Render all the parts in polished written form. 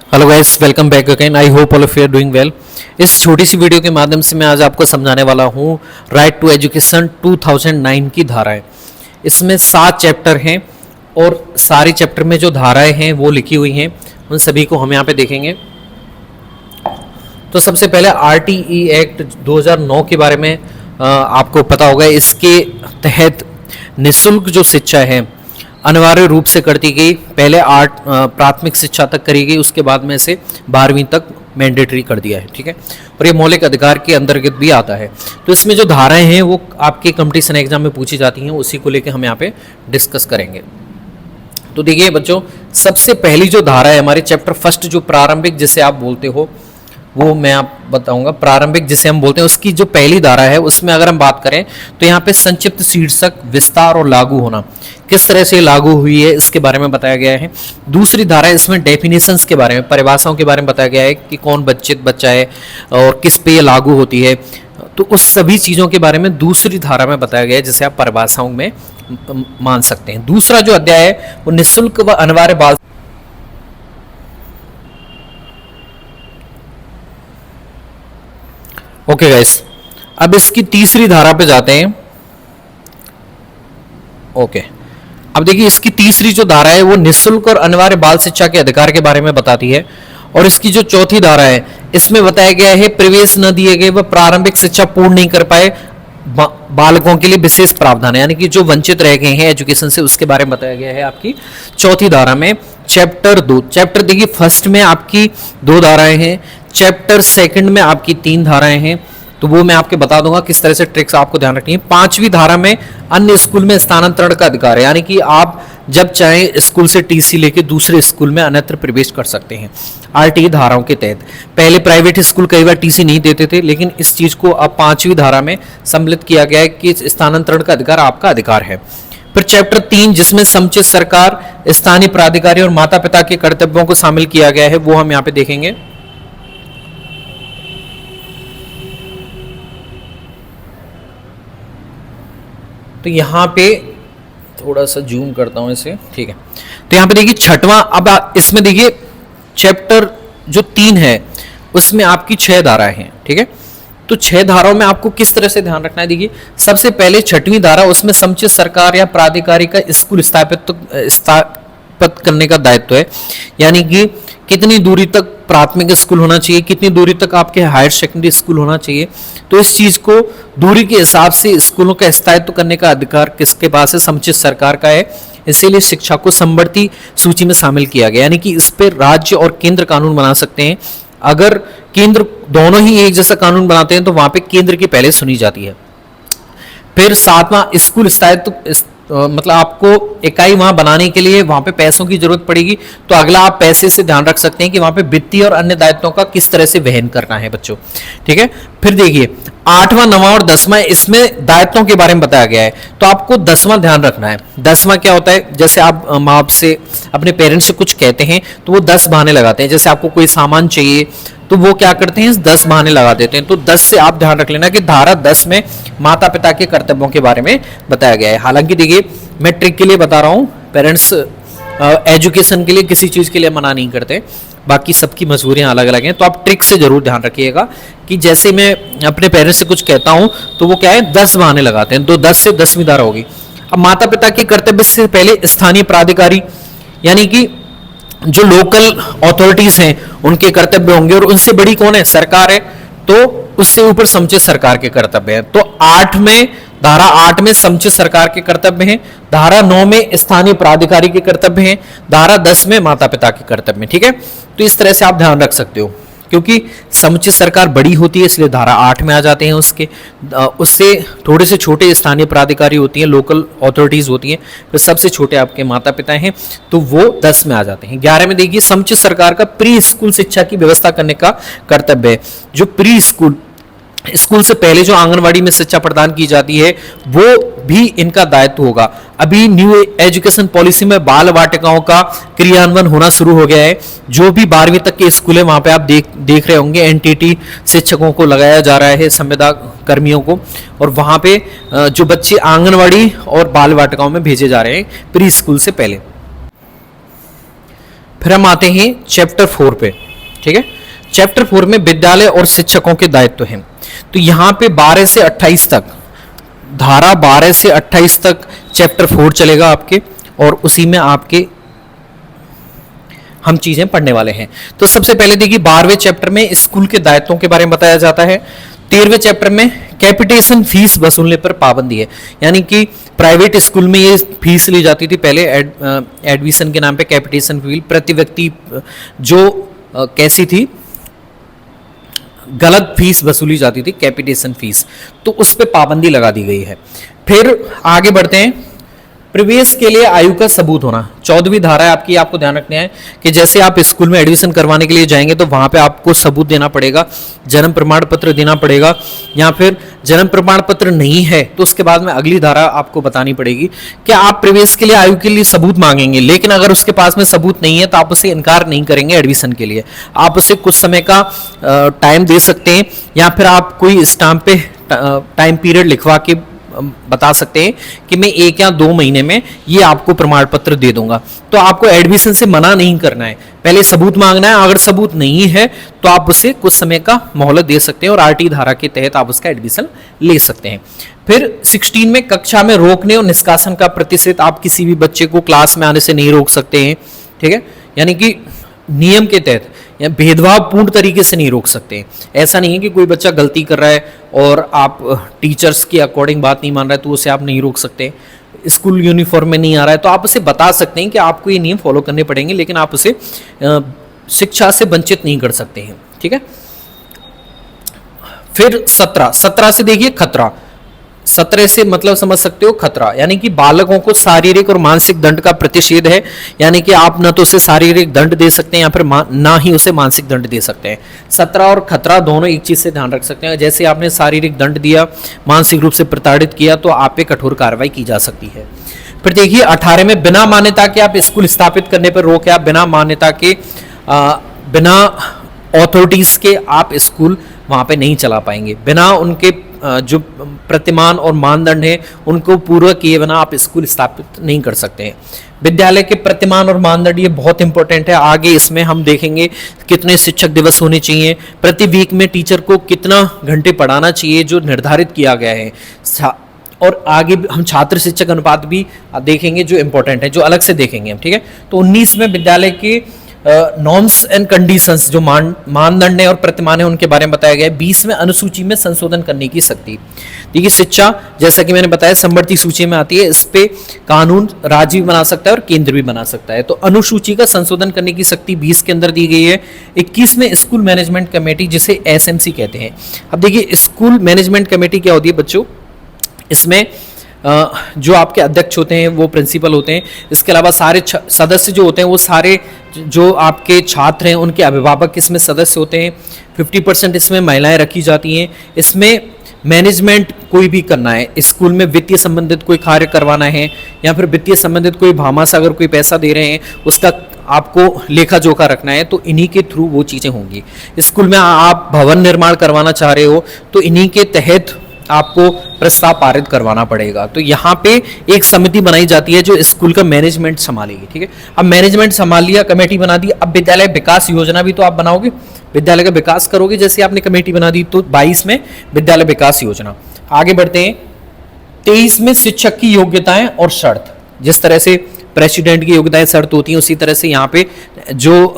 Hello guys, welcome back again. I hope all of you are doing well. इस छोटी सी video के माध्यम से मैं आज आपको समझाने वाला हूँ राइट टू एजुकेशन 2009 की धाराएं। इसमें 7 चैप्टर हैं और सारे चैप्टर में जो धाराएं हैं वो लिखी हुई हैं, उन सभी को हम यहाँ पे देखेंगे। तो सबसे पहले RTE एक्ट 2009 के बारे में आपको पता होगा। इसके तहत निःशुल्क जो शिक्षा है अनिवार्य रूप से करती गई। पहले प्राथमिक शिक्षा तक करी गई, उसके बाद में से 12वीं तक मैंडेटरी कर दिया है, ठीक है। और ये मौलिक अधिकार के अंतर्गत भी आता है। तो इसमें जो धाराएं हैं वो आपके कंपटीशन एग्जाम में पूछी जाती हैं, उसी को लेकर हम यहाँ पे डिस्कस करेंगे। तो देखिए बच्चों, सबसे पहली जो धारा है हमारे चैप्टर फर्स्ट, जो प्रारंभिक जिसे आप बोलते हो, वो मैं आप बताऊंगा। प्रारंभिक जिसे हम बोलते हैं उसकी जो पहली धारा है, उसमें अगर हम बात करें तो यहाँ पे संक्षिप्त शीर्षक विस्तार और लागू होना, किस तरह से लागू हुई है इसके बारे में बताया गया है। दूसरी धारा इसमें डेफिनेशंस के बारे में, परिभाषाओं के बारे में बताया गया है कि कौन बच्चा है और किस पे ये लागू होती है। तो उस सभी चीज़ों के बारे में दूसरी धारा में बताया गया है, जिसे आप परिभाषाओं में मान सकते हैं। दूसरा जो अध्याय है वो निःशुल्क व अनिवार्य बाल। ओके गाइस, अब इसकी तीसरी धारा पे जाते हैं। ओके, अब देखिए इसकी तीसरी जो धारा है वो निःशुल्क और अनिवार्य बाल शिक्षा के अधिकार के बारे में बताती है। और इसकी जो चौथी धारा है, इसमें बताया गया है प्रवेश न दिए गए व प्रारंभिक शिक्षा पूर्ण नहीं कर पाए बालकों के लिए विशेष प्रावधान है, यानी कि जो वंचित रह गए हैं एजुकेशन से, उसके बारे में बताया गया है आपकी चौथी धारा में। चैप्टर 2, चैप्टर देखिए फर्स्ट में आपकी 2 धाराएं हैं, चैप्टर सेकंड में आपकी 3 धाराएं हैं। तो वो मैं आपके बता दूंगा किस तरह से ट्रिक्स आपको ध्यान रखनी है। 5वीं धारा में अन्य स्कूल में स्थानांतरण का अधिकार है, यानी कि आप जब चाहें स्कूल से टीसी लेके दूसरे स्कूल में अन्यत्र प्रवेश कर सकते हैं RTE धाराओं के तहत। पहले प्राइवेट स्कूल कई बार टीसी नहीं देते थे, लेकिन इस चीज को अब 5वीं धारा में सम्मिलित किया गया है कि स्थानांतरण का अधिकार आपका अधिकार है। फिर चैप्टर 3 जिसमें समुचित सरकार, स्थानीय प्राधिकारी और माता पिता के कर्तव्यों को शामिल किया गया है, वो हम यहाँ पे देखेंगे। तो यहाँ पे थोड़ा सा जूम करता हूं इसे, ठीक है। तो यहाँ पे देखिए छठवां, अब इसमें देखिए चैप्टर जो 3 है उसमें आपकी 6 धाराएं हैं, ठीक है। तो 6 धाराओं में आपको किस तरह से ध्यान रखना है, देखिए सबसे पहले 6वीं धारा, उसमें समुचित सरकार या प्राधिकारी का स्कूल स्थापित करने का दायित्व है, यानी कि कितनी दूरी तक प्राथमिक स्कूल होना चाहिए, कितनी दूरी तक आपके हायर सेकेंडरी स्कूल होना चाहिए। तो इस चीज को दूरी के हिसाब से स्कूलों का स्थायित्व करने का अधिकार किसके पास है, समुचित सरकार का है। इसीलिए शिक्षा को समवर्ती सूची में शामिल किया गया, यानी कि इस पर राज्य और केंद्र कानून बना सकते हैं। अगर केंद्र दोनों ही एक जैसा कानून बनाते हैं तो वहां पे केंद्र की पहले सुनी जाती है। फिर 7वां स्कूल स्थायित्व, मतलब आपको इकाई वहां बनाने के लिए वहां पे पैसों की जरूरत पड़ेगी, तो अगला आप पैसे से ध्यान रख सकते हैं कि वहां पे वित्तीय और अन्य दायित्वों का किस तरह से वहन करना है बच्चों, ठीक है। फिर देखिए 8वां, 9वां और 10वां, इसमें दायित्वों के बारे में बताया गया है। तो आपको 10वां ध्यान रखना है। 10वां क्या होता है, जैसे आप माँ बाप से, अपने पेरेंट्स से कुछ कहते हैं तो वो 10 बहाने लगाते हैं। जैसे आपको कोई सामान चाहिए तो वो क्या करते हैं, 10 बहाने लगा देते हैं। तो 10 से आप ध्यान रख लेना कि धारा 10 में माता पिता के कर्तव्यों के बारे में बताया गया है। हालांकि देखिए मैं ट्रिक के लिए बता रहा हूँ, पेरेंट्स एजुकेशन के लिए किसी चीज के लिए मना नहीं करते, बाकी सबकी मजबूरियां अलग अलग हैं। तो आप ट्रिक से जरूर ध्यान रखिएगा कि जैसे मैं अपने पेरेंट्स से कुछ कहता हूं तो वो क्या है, 10 बहाने लगाते हैं। तो 10 से 10वीं धारा होगी। अब माता पिता के कर्तव्य से पहले स्थानीय प्राधिकारी, यानी कि जो लोकल अथॉरिटीज हैं उनके कर्तव्य होंगे, और उनसे बड़ी कौन है, सरकार है। तो उससे ऊपर समुचित सरकार के कर्तव्य हैं। तो धारा 8 में समुचित सरकार के कर्तव्य हैं, धारा 9 में स्थानीय प्राधिकारी के कर्तव्य हैं, धारा 10 में माता पिता के कर्तव्य हैं, ठीक है। तो इस तरह से आप ध्यान रख सकते हो, क्योंकि समुचित सरकार बड़ी होती है इसलिए धारा 8 में आ जाते हैं। उससे थोड़े से छोटे स्थानीय प्राधिकारी होती हैं, लोकल अथॉरिटीज होती हैं, फिर सबसे छोटे आपके माता पिता हैं, तो वो 10 में आ जाते हैं। 11 में देखिए समुचित सरकार का प्री स्कूल शिक्षा की व्यवस्था करने का कर्तव्य है। जो प्री स्कूल से पहले जो आंगनवाड़ी में शिक्षा प्रदान की जाती है वो भी इनका दायित्व होगा। अभी न्यू एजुकेशन पॉलिसी में बाल वाटिकाओं का क्रियान्वयन होना शुरू हो गया है। जो भी 12वीं तक के स्कूल है वहां पे आप देख रहे होंगे एनटीटी शिक्षकों को लगाया जा रहा है, संविदा कर्मियों को, और वहां पे जो बच्चे आंगनवाड़ी और बाल वाटिकाओं में भेजे जा रहे हैं प्री स्कूल से पहले। फिर हम आते हैं चैप्टर 4 पे, ठीक है। चैप्टर 4 में विद्यालय और शिक्षकों के दायित्व हैं। तो यहाँ पे 12 से 28 तक, धारा 12 से 28 तक चैप्टर 4 चलेगा आपके, और उसी में आपके हम चीजें पढ़ने वाले हैं। तो सबसे पहले देखिए 12वें चैप्टर में स्कूल के दायित्वों के बारे में बताया जाता है। 13वें चैप्टर में कैपिटेशन फीस वसूलने पर पाबंदी है, यानी कि प्राइवेट स्कूल में ये फीस ली जाती थी पहले एडमिशन के नाम पे, कैपिटेशन फीस प्रति व्यक्ति जो कैसी थी, गलत फीस वसूली जाती थी, कैपिटेशन फीस, तो उस पर पाबंदी लगा दी गई है। फिर आगे बढ़ते हैं, प्रवेश के लिए आयु का सबूत होना। 14वीं धारा है आपकी, आपको ध्यान रखना है कि जैसे आप स्कूल में एडमिशन करवाने के लिए जाएंगे तो वहां पे आपको सबूत देना पड़ेगा, जन्म प्रमाण पत्र देना पड़ेगा, या फिर जन्म प्रमाण पत्र नहीं है तो उसके बाद में अगली धारा आपको बतानी पड़ेगी कि आप प्रवेश के लिए आयु के लिए सबूत मांगेंगे, लेकिन अगर उसके पास में सबूत नहीं है तो आप उसे इनकार नहीं करेंगे एडमिशन के लिए। आप उसे कुछ समय का टाइम दे सकते हैं, या फिर आप कोई स्टाम्प पे टाइम पीरियड लिखवा के बता सकते हैं कि मैं 1 या 2 महीने में ये आपको प्रमाण पत्र दे दूंगा। तो आपको एडमिशन से मना नहीं करना है, पहले सबूत मांगना है। अगर सबूत नहीं है तो आप उसे कुछ समय का मोहलत दे सकते हैं और आरटी धारा के तहत आप उसका एडमिशन ले सकते हैं। फिर 16 में कक्षा में रोकने और निष्कासन का प्रतिशत, आप किसी भी बच्चे को क्लास में आने से नहीं रोक सकते हैं, ठीक है, यानी कि नियम के तहत या भेदभाव पूर्ण तरीके से नहीं रोक सकते। ऐसा नहीं है कि कोई बच्चा गलती कर रहा है और आप टीचर्स के अकॉर्डिंग बात नहीं मान रहा है तो उसे आप नहीं रोक सकते। स्कूल यूनिफॉर्म में नहीं आ रहा है तो आप उसे बता सकते हैं कि आपको ये नियम फॉलो करने पड़ेंगे, लेकिन आप उसे शिक्षा से वंचित नहीं कर सकते हैं, ठीक है। फिर 17 से देखिए खतरा। 17 से मतलब समझ सकते हो खतरा, यानी कि बालकों को शारीरिक और मानसिक दंड का प्रतिषेध है, यानी कि आप न तो उसे शारीरिक दंड दे सकते हैं या फिर ना ही उसे मानसिक दंड दे सकते हैं। 17 और खतरा दोनों एक चीज से ध्यान रख सकते हैं, जैसे आपने शारीरिक दंड दिया, मानसिक रूप से प्रताड़ित किया तो आप पे कठोर कार्रवाई की जा सकती है। फिर देखिए 18 में बिना मान्यता के आप स्कूल स्थापित करने पर रोक है। आप बिना मान्यता के बिना ऑथोरिटीज के आप स्कूल वहां पे नहीं चला पाएंगे, बिना उनके जो प्रतिमान और मानदंड है उनको पूरा किए बिना आप स्कूल स्थापित नहीं कर सकते हैं। विद्यालय के प्रतिमान और मानदंड ये बहुत इंपॉर्टेंट है, आगे इसमें हम देखेंगे कितने शिक्षक दिवस होने चाहिए, प्रति वीक में टीचर को कितना घंटे पढ़ाना चाहिए जो निर्धारित किया गया है, और आगे हम छात्र शिक्षक अनुपात भी देखेंगे जो इंपॉर्टेंट है, जो अलग से देखेंगे हम, ठीक है। तो 19 में विद्यालय के नॉर्म्स एंड कंडीशंस जो मानदंड है और प्रतिमान है उनके बारे में बताया गया है। 20 में अनुसूची में संशोधन करने की शक्ति। देखिए शिक्षा जैसा कि मैंने बताया समवर्ती सूची में आती है, इस पे कानून राज्य भी बना सकता है और केंद्र भी बना सकता है। तो अनुसूची का संशोधन करने की शक्ति 20 के अंदर दी गई है। 21 में स्कूल मैनेजमेंट कमेटी जिसे एसएमसी कहते हैं। अब देखिए स्कूल मैनेजमेंट कमेटी क्या होती है बच्चों, इसमें जो आपके अध्यक्ष होते हैं वो प्रिंसिपल होते हैं, इसके अलावा सारे सदस्य जो होते हैं वो सारे जो आपके छात्र हैं उनके अभिभावक इसमें सदस्य होते हैं। 50% इसमें महिलाएं रखी जाती हैं। इसमें मैनेजमेंट कोई भी करना है, स्कूल में वित्तीय संबंधित कोई कार्य करवाना है या फिर वित्तीय संबंधित कोई भामाश अगर कोई पैसा दे रहे हैं उसका आपको लेखा जोखा रखना है तो इन्हीं के थ्रू वो चीज़ें होंगी। स्कूल में आप भवन निर्माण करवाना चाह रहे हो तो इन्हीं के तहत आपको प्रस्ताव पारित करवाना पड़ेगा। तो यहाँ पे एक समिति बनाई जाती है जो स्कूल का मैनेजमेंट संभालेगी, ठीक है। अब मैनेजमेंट संभाल लिया, कमेटी बना दी, अब विद्यालय विकास योजना भी तो आप बनाओगे, विद्यालय का विकास करोगे। जैसे आपने कमेटी बना दी तो 22 में विद्यालय विकास योजना। आगे बढ़ते हैं 23 में शिक्षक की योग्यताएं और शर्त। जिस तरह से प्रेसिडेंट की योग्यताएं शर्त होती हैं उसी तरह से यहाँ पे जो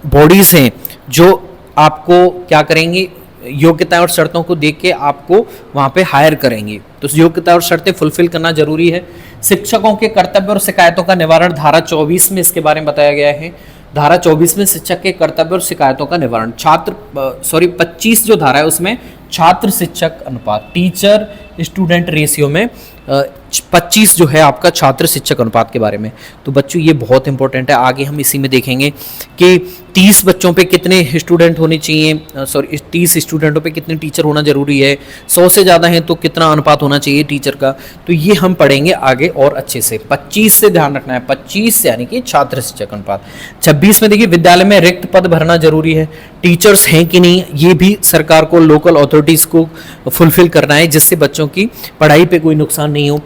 बॉडीज हैं जो आपको क्या करेंगे, योग्यता और शर्तों को देख के आपको वहां पे हायर करेंगे। तो योग्यता और शर्तें फुलफिल करना जरूरी है। शिक्षकों के कर्तव्य और शिकायतों का निवारण धारा 24 में इसके बारे में बताया गया है। धारा 24 में शिक्षक के कर्तव्य और शिकायतों का निवारण 25 जो धारा है उसमें छात्र शिक्षक अनुपात, टीचर स्टूडेंट रेशियो में 25 जो है आपका छात्र शिक्षक अनुपात के बारे में। तो बच्चों ये बहुत इंपॉर्टेंट है, आगे हम इसी में देखेंगे कि 30 बच्चों पे कितने स्टूडेंट होने चाहिए, 30 स्टूडेंटों पे कितने टीचर होना जरूरी है, 100 से ज़्यादा है तो कितना अनुपात होना चाहिए टीचर का। तो ये हम पढ़ेंगे आगे और अच्छे से। 25 से ध्यान रखना है, 25 यानी कि छात्र शिक्षक अनुपात। 26 में देखिए विद्यालय में रिक्त पद भरना जरूरी है, टीचर्स हैं कि नहीं ये भी सरकार को, लोकल अथॉरिटीज़ को फुलफिल करना है जिससे बच्चों की पढ़ाई पे कोई नुकसान नहीं हो।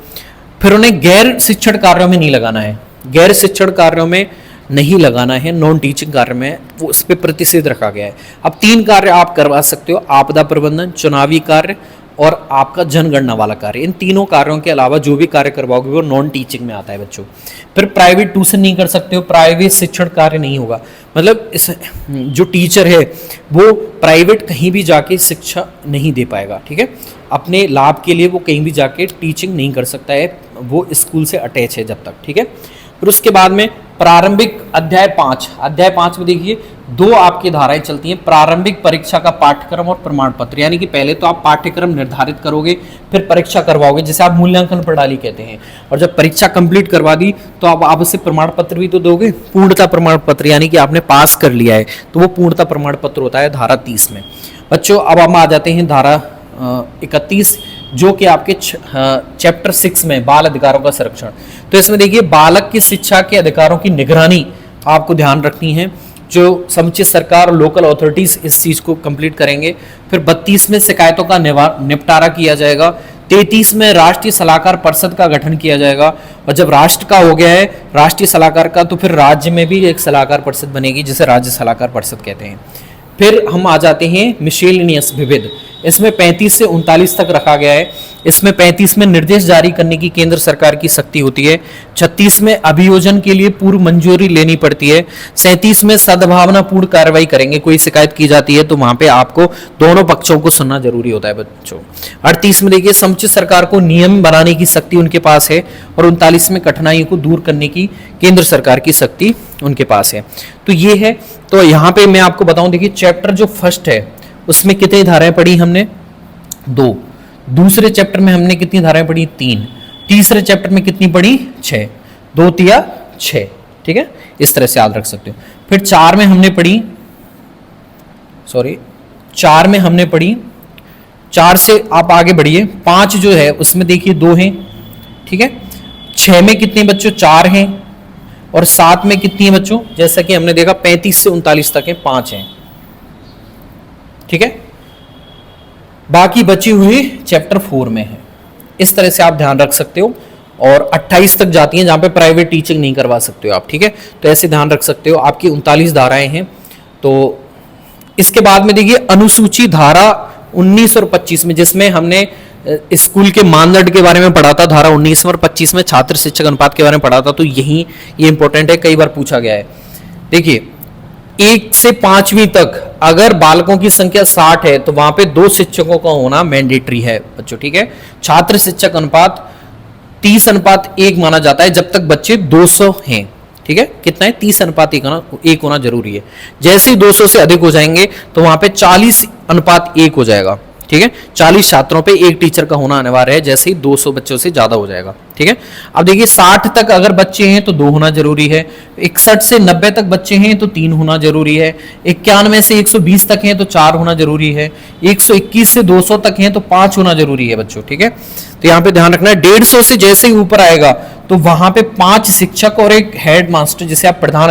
फिर उन्हें गैर शिक्षण कार्यों में नहीं लगाना है। गैर शिक्षण कार्यों में नहीं लगाना है नॉन टीचिंग कार्य में, वो उस पर प्रतिषेध रखा गया है। अब 3 कार्य आप करवा सकते हो, आपदा प्रबंधन, चुनावी कार्य और आपका जनगणना वाला कार्य। इन तीनों कार्यों के अलावा जो भी कार्य करवाओगे वो नॉन टीचिंग में आता है बच्चों। फिर प्राइवेट ट्यूशन नहीं कर सकते हो, प्राइवेट शिक्षण कार्य नहीं होगा, मतलब इस जो टीचर है वो प्राइवेट कहीं भी जाके शिक्षा नहीं दे पाएगा, ठीक है। अपने लाभ के लिए वो कहीं भी जाके टीचिंग नहीं कर सकता है, वो स्कूल से अटैच है जब तक, ठीक है। फिर उसके बाद में प्रारंभिक अध्याय 5 में देखिए 2 आपकी धाराएं चलती हैं, प्रारंभिक परीक्षा का पाठ्यक्रम और प्रमाण पत्र। यानी कि पहले तो आप पाठ्यक्रम निर्धारित करोगे, फिर परीक्षा करवाओगे, जिसे आप मूल्यांकन प्रणाली कहते हैं। और जब परीक्षा कंप्लीट करवा दी तो आप उसे प्रमाण पत्र भी तो दोगे, पूर्णता प्रमाण पत्र, यानी कि आपने पास कर लिया है, तो वो पूर्णता प्रमाण पत्र होता है धारा 30 में। बच्चों अब हम आ जाते हैं धारा 31, जो कि आपके चैप्टर 6 में बाल अधिकारों का संरक्षण। तो इसमें देखिए बालक की शिक्षा के अधिकारों की निगरानी आपको ध्यान रखनी है, जो समुचित सरकार और लोकल अथॉरिटीज इस चीज को कंप्लीट करेंगे। फिर 32 में शिकायतों का निपटारा किया जाएगा। 33 में राष्ट्रीय सलाहकार परिषद का गठन किया जाएगा, और जब राष्ट्र का हो गया है राष्ट्रीय सलाहकार का, तो फिर राज्य में भी एक सलाहकार परिषद बनेगी, जिसे राज्य सलाहकार परिषद कहते हैं। फिर हम आ जाते हैं मिसेलेनियस विविध, इसमें 35 से 39 तक रखा गया है। इसमें 35 में निर्देश जारी करने की केंद्र सरकार की शक्ति होती है। 36 में अभियोजन के लिए पूर्व मंजूरी लेनी पड़ती है। 37 में सद्भावनापूर्ण कार्रवाई करेंगे, कोई शिकायत की जाती है तो वहां पे आपको दोनों पक्षों को सुनना जरूरी होता है बच्चों। 38 में देखिए समुचित सरकार को नियम बनाने की शक्ति उनके पास है, और 39 में कठिनाइयों को दूर करने की केंद्र सरकार की शक्ति उनके पास है। तो ये है, तो यहाँ पे मैं आपको बताऊं, देखिए चैप्टर जो फर्स्ट है उसमें कितनी धाराएं पढ़ी हमने, 2। दूसरे चैप्टर में हमने कितनी धाराएं पढ़ी, 3। तीसरे चैप्टर में कितनी पढ़ी, 6। 2 तिया 6, ठीक है, इस तरह से याद रख सकते हो। फिर 4 में हमने पढ़ी, 4 में हमने पढ़ी, 4 से आप आगे बढ़िए, 5 जो है उसमें देखिए 2 हैं, ठीक है। 6 में कितने बच्चों, 4 हैं, और 7 में कितनी है बच्चों, जैसा कि हमने देखा 35 से 39 तक है, 5 हैं, ठीक है। बाकी बची हुई चैप्टर 4 में है, इस तरह से आप ध्यान रख सकते हो। और 28 तक जाती हैं जहां पे प्राइवेट टीचिंग नहीं करवा सकते हो आप, ठीक है, तो ऐसे ध्यान रख सकते हो। आपकी 39 धाराएं हैं। तो इसके बाद में देखिए अनुसूची धारा 19 और 25 में, जिसमें हमने स्कूल के मानदंड के बारे में पढ़ा था, धारा 19 और 25 में छात्र शिक्षक अनुपात के बारे में पढ़ा था, तो यही ये इंपॉर्टेंट है, कई बार पूछा गया है। देखिए 1 से 5वीं तक अगर बालकों की संख्या 60 है तो वहां पे 2 शिक्षकों का होना मैंडेटरी है बच्चों, ठीक है। छात्र शिक्षक अनुपात 30:1 माना जाता है जब तक बच्चे 200 हैं, ठीक है। कितना है, 30:1 होना जरूरी है। जैसे ही 200 से अधिक हो जाएंगे तो वहां पे 40:1 हो जाएगा, ठीक है। 40 छात्रों पे 1 टीचर का होना अनिवार्य है, जैसे ही 200 बच्चों से ज्यादा हो जाएगा, ठीक है। अब देखिए 60 तक अगर बच्चे हैं तो 2 होना जरूरी है। 61 से 90 तक बच्चे हैं तो 3 होना जरूरी है। 91 से 120 तक हैं तो 4 होना जरूरी है। 121 से 200 तक हैं तो 5 होना जरूरी है बच्चों, ठीक है। तो यहाँ पे ध्यान रखना है, 150 से जैसे ही ऊपर आएगा तो वहां पे 5 शिक्षक और 1 हेड मास्टर, जिसे आप प्रधान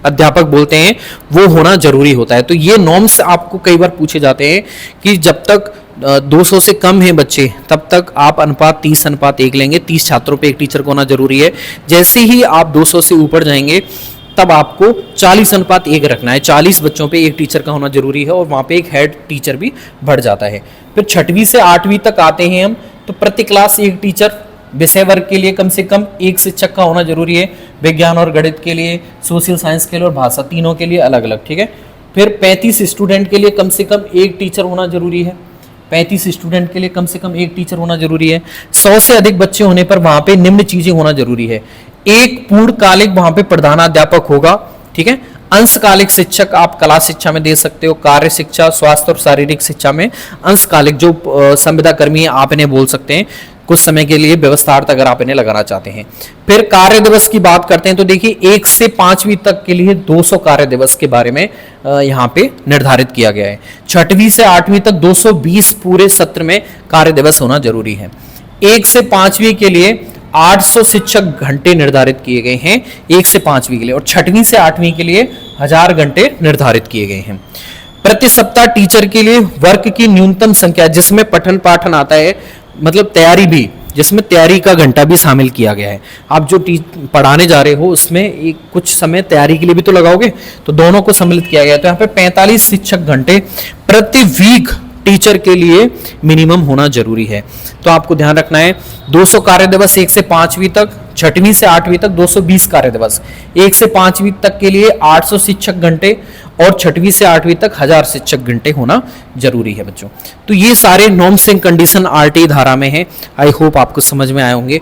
अध्यापक बोलते हैं, वो होना जरूरी होता है। तो ये नॉर्म्स आपको कई बार पूछे जाते हैं कि जब तक 200 से कम हैं बच्चे तब तक आप अनुपात 30:1 लेंगे, 30 छात्रों पे 1 टीचर को होना जरूरी है। जैसे ही आप 200 से ऊपर जाएंगे तब आपको 40:1 रखना है, 40 बच्चों पे 1 टीचर का होना जरूरी है, और वहां पे 1 हेड टीचर भी बढ़ जाता है। फिर 6वीं से 8वीं तक आते हैं हम, तो प्रति क्लास 1 टीचर, विषय वर्ग के लिए कम से कम 1 शिक्षक का होना जरूरी है, विज्ञान और गणित के लिए, सोशल साइंस के लिए और भाषा, तीनों के लिए अलग अलग, ठीक है। फिर 35 स्टूडेंट के लिए कम से कम 1 टीचर होना जरूरी है, 35 स्टूडेंट के लिए कम से कम 1 टीचर होना जरूरी है। 100 से अधिक बच्चे होने पर वहां पे निम्न चीजें होना जरूरी है, 1 पूर्णकालिक वहां पे प्रधानाध्यापक होगा, ठीक है। अंशकालिक शिक्षक आप कला शिक्षा में दे सकते हो, कार्य शिक्षा, स्वास्थ्य और शारीरिक शिक्षा में अंशकालिक जो संविदा कर्मी है आप इन्हें बोल सकते हैं, कुछ समय के लिए व्यवस्थार्थ अगर आप इन्हें लगाना चाहते हैं। फिर कार्य दिवस की बात करते हैं तो देखिए 1 से 5वीं तक के लिए 200 कार्य दिवस के बारे में यहाँ पे निर्धारित किया गया है। 6वीं से 8वीं तक 220 पूरे सत्र में कार्य दिवस होना जरूरी है। 1 से 5वीं के लिए 800 शिक्षक घंटे निर्धारित किए गए हैं 1 से 5वीं के लिए, और 6वीं से 8वीं के लिए 1000 घंटे निर्धारित किए गए हैं। प्रति सप्ताह टीचर के लिए वर्ग की न्यूनतम संख्या, जिसमें पठन पाठन आता है, मतलब तैयारी भी, जिसमें तैयारी का घंटा भी शामिल किया गया है। आप जो पढ़ाने जा रहे हो उसमें एक कुछ समय तैयारी के लिए भी तो लगाओगे, तो दोनों को सम्मिलित किया गया है। तो यहाँ पे 45 शिक्षक घंटे प्रति वीक टीचर के लिए मिनिमम होना जरूरी है। तो आपको ध्यान रखना है 200 कार्य दिवस 1 से 5वीं तक, 6वीं से 8वीं तक 220 कार्य दिवस, 1 से 5वीं तक के लिए 800 शिक्षक घंटे और 6वीं से 8वीं तक 1000 शिक्षक घंटे होना जरूरी है बच्चों। तो ये सारे नॉर्म्स एंड कंडीशन आरटीई धारा में है। आई होप आपको समझ में आए होंगे।